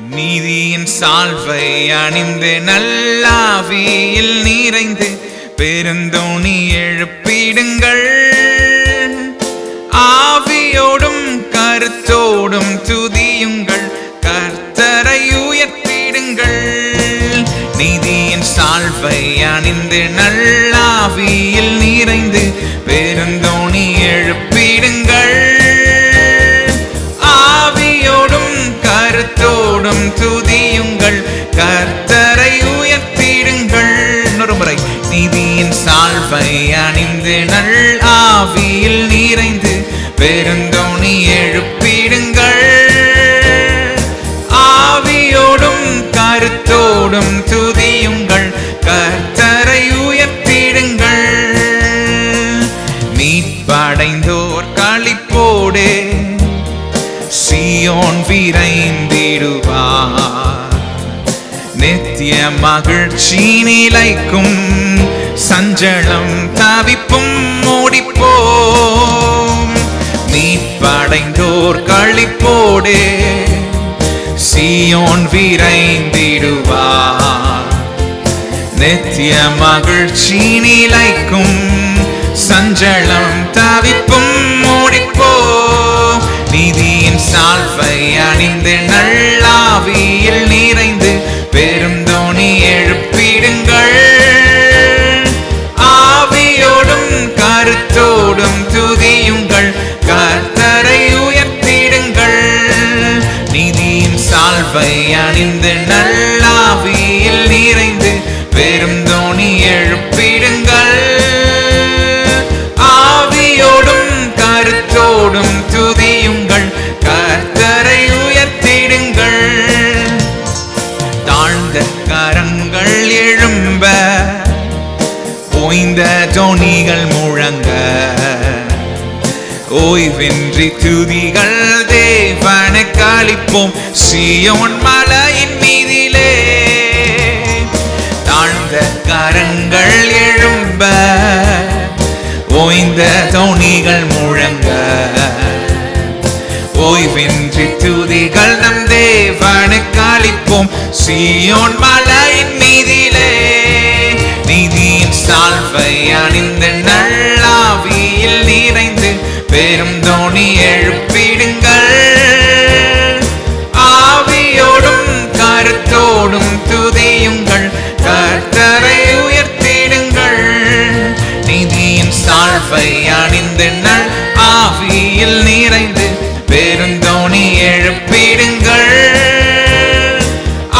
நீதியின் சால்வை அணிந்து நல்லாவியில் நிறைந்து பெருந்தோணி எழுப்பிடுங்கள். ஆவியோடும் கருத்தோடும் துதியுங்கள், கர்த்தரை உயர்த்திடுங்கள். நீதியின் சால்வை அணிந்து நல்லாவியில் நிறைந்து பெருந்தோணி எழுப்பிடுங்கள். ஆவியோடும் கருத்தோடும் துதியுங்கள், கர்த்தரை உயர்த்திடுங்கள். இன்னொரு முறை. நீதியின் சால்வை அணிந்து நல்லாவியில் நிறைந்து பெருந்தோணி எழுப்பிடுங்கள். ஆவியோடும் கருத்தோடும் துதியுங்கள், கர்த்தரை உயர்த்திடுங்கள். மீட்படைந்தோர் களிப்போடு சீயோன் விரைந்திடுவார். நித்திய மகிழ்ச்சி நிலைக்கும், சஞ்சலம் தவிப்பும் மூடிப்போம். மீட்படைந்தோர் களிப்போடு சீயோன் விரைந்திடுவார். நித்திய மகிழ்ச்சி நிலைக்கும், சஞ்சலம் தவிப்பும் மூடிப்போம். நீதியின் சால்வை அணிந்து நல்லாவியில் நிறைந்து பெருந்தோணி எழுப்பிடுங்கள். ஆவியோடும் கருத்தோடும் துதியுங்கள், கர்த்தரை உயர்த்திடுங்கள். நீதியின் சால்வை அணிந்து நல்லாவியில் நிறைந்து பெருந்தோணி எழுப்பிடுங்கள். ஆவியோடும் கருத்தோடும் துதியுங்கள், கர்த்தரை உயர்த்திடுங்கள். தாழ்ந்த கரங்கள் எழும்ப, ஓய்ந்த தோணிகள் முழங்க, ஓய்வின்றி துதிகள் தேவனுக்கு அளிப்போம் சீயோன் மலையின் மீதிலே. தாழ்ந்த கரங்கள் எழும்ப, ஓய்ந்த தோணிகள் முழங்க, ஓய்வின்றி துதிகள் நம் தேவனுக்கு அளிப்போம் சீயோன் மலையின் மீதிலே. நீதியின் சால்வை அணிந்து நல்லாவியில் நிறைந்து பெருந்தோணி எழுப்பிடுங்கள். ஆவியோடும் கருத்தோடும் துதியுங்கள், கர்த்தரை உயர்த்திடுங்கள். நீதியின் சால்வை அணிந்து நல்லாவியில் நிறைந்து பெருந்தோணி எழுப்பிடுங்கள்.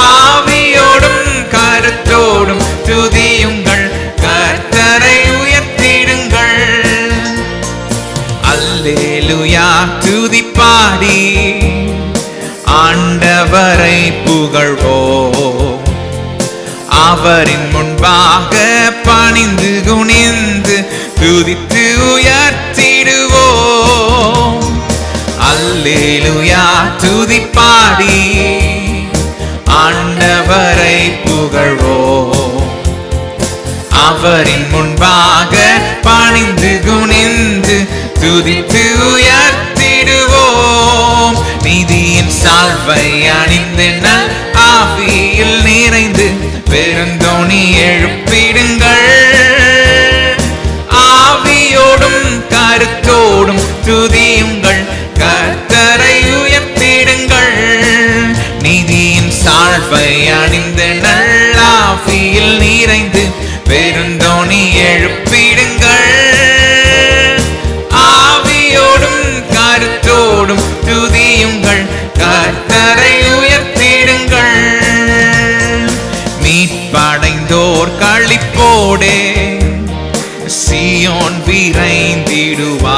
ஆவியோடும் கருத்தோடும் துதியுங்கள், கர்த்தரை உயர்த்திடுங்கள். அல்லேலூயா துதி பாடி ஆண்டவரை புகழ்வோம். அவரின் முன்பாக பணிந்து குனிந்து துதித்து உயர்த்திடுவோம். அல்லேலூயா துதி பாடி ஆண்டவரை புகழ்வோம். அவரின் முன்பாக பணிந்து குனிந்து துதித்து உயர்த்திடுவோம். நீதியின் சால்வை அணிந்து நல் ஆவியில் நிறைந்து பெருந்தோணி எழுப்பிடுங்கள். ஆவியோடும் கருத்தோடும் துதியுங்கள், கர்த்தரை உயர்த்திடுங்கள். நீதியின் சால்வை அணிந்து நல்லாவியில் நிறைந்து பெருந்தோணி எழுப்பிடுங்கள். ஆவியோடும் கருத்தோடும் துதியுங்கள், கர்த்தரை உயர்த்திடுங்கள். மீட்படைந்தோர் களிப்போடு சீயோன் விரைந்திடுவார்.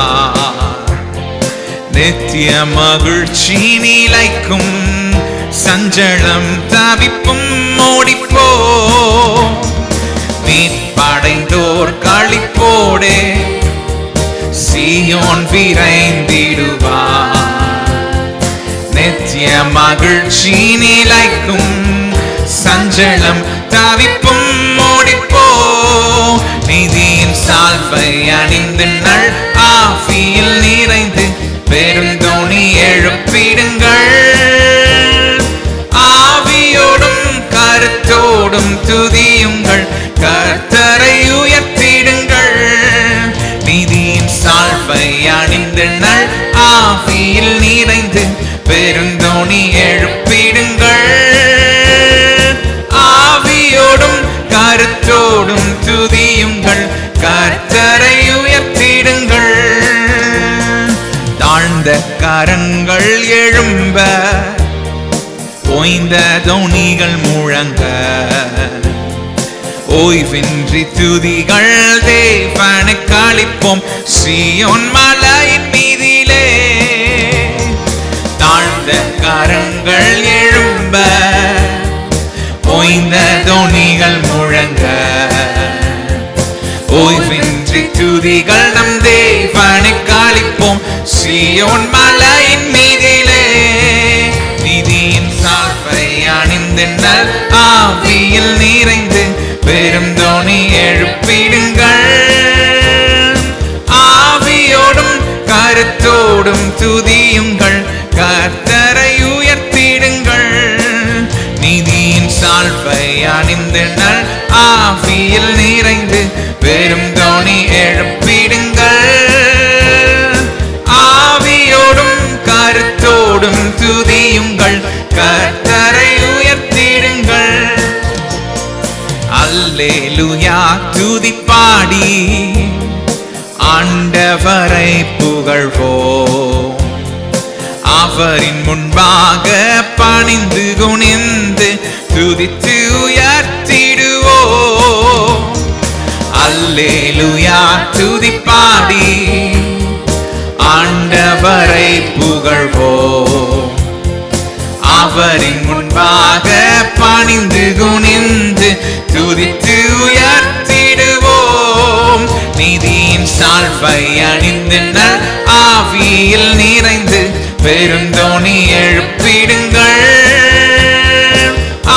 நித்திய மகிழ்ச்சி நிலைக்கும், சஞ்சலம் தவிப்பும் மூடிப்போம். மீட்படைந்தோர் களிப்போடு சீயோன் விரைந்திடுவார். நித்திய மகிழ்ச்சி நிலைக்கும், சஞ்சலம் தவிப்பும் மூடிப்போம். நீதியின் சால்வை அணிந்து நல் ஆவியில் நிறைந்து பெருந்தோணி எழுப்பிடுங்கள். கருத்தோடும் துதியுங்கள், கர்த்தரை உயர்த்திடுங்கள். நீதியின் சால்வை அணிந்து நல் ஆவியில் நிறைந்து பெருந்தோணி எழுப்பிடுங்கள். ஆவியோடும் கருத்தோடும் துதியுங்கள், கர்த்தரை உயர்த்திடுங்கள். தாழ்ந்த கரங்கள் எழும்ப, ஓய்ந்த தோணிகள் முழங்க, ஓய்வின்றி துதிகள் தேவனை களிப்போம் சீயோன் மலையின் மீதிலே. தாழ்ந்த கரங்கள் எழும்ப, ஓய்ந்த தோணிகள் முழங்க, ஓய்வின்றி துதிகள் நம் தேவனை களிப்போம் சீயோன் மலையின் மீதிலே. நீதியின் சால்வை அணிந்து நல் ஆவியில் நிறைந்து பெருந்தோணி எழுப்பிடுங்கள். ஆவியோடும் கருத்தோடும் துதியுங்கள், கர்த்தரை உயர்த்திடுங்கள். நீதியின் சால்வை அணிந்து நல் ஆவியில் நிறைந்து பெருந்தோணி எழுப்பிடுங்கள். ஆவியோடும் கருத்தோடும் துதியுங்கள், கர்த்தரை உயர்த்திடுங்கள். அல்லேலூயா துதிப்பாடி ஆண்டவரை புகழ்வோம். அவரின் முன்பாக பணிந்து குனிந்து துதித்து உயர்த்திடுவோம். அல்லேலூயா துதிப்பாடி ஆண்டவரை புகழ்வோம். அவரின் முன்பாக பணிந்து குனிந்து துதித்து உயர்த்திடுவோம். நீதியின் சால்வை அணிந்து நல் ஆவியில் நிறைந்து பெருந்தோணி எழுப்பிடுங்கள்.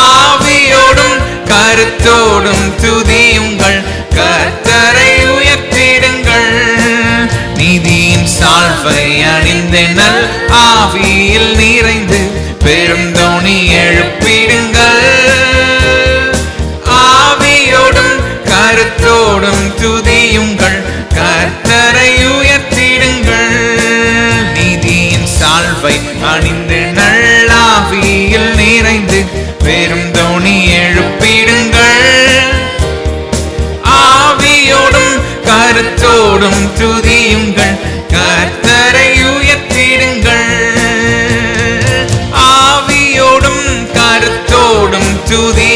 ஆவியோடும் கருத்தோடும் துதியுங்கள், கர்த்தரை உயர்த்திடுங்கள். நீதியின் சால்வை அணிந்து நல் ஆவியில் நிறைந்து பெருந்தோணி எழுப்பிடுங்கள். ஆவியோடும் கருத்தோடும் துதியுங்கள், கர்த்தரை உயர்த்திடுங்கள். நீதியின் சால்வை அணிந்து நல் ஆவியில் நிறைந்து பெருந்தோணி எழுப்பிடுங்கள். ஆவியோடும் கருத்தோடும் துதியுங்கள், கர்த்தரை உயர்த்திடுங்கள். ஆவியோடும் கருத்தோடும் துதி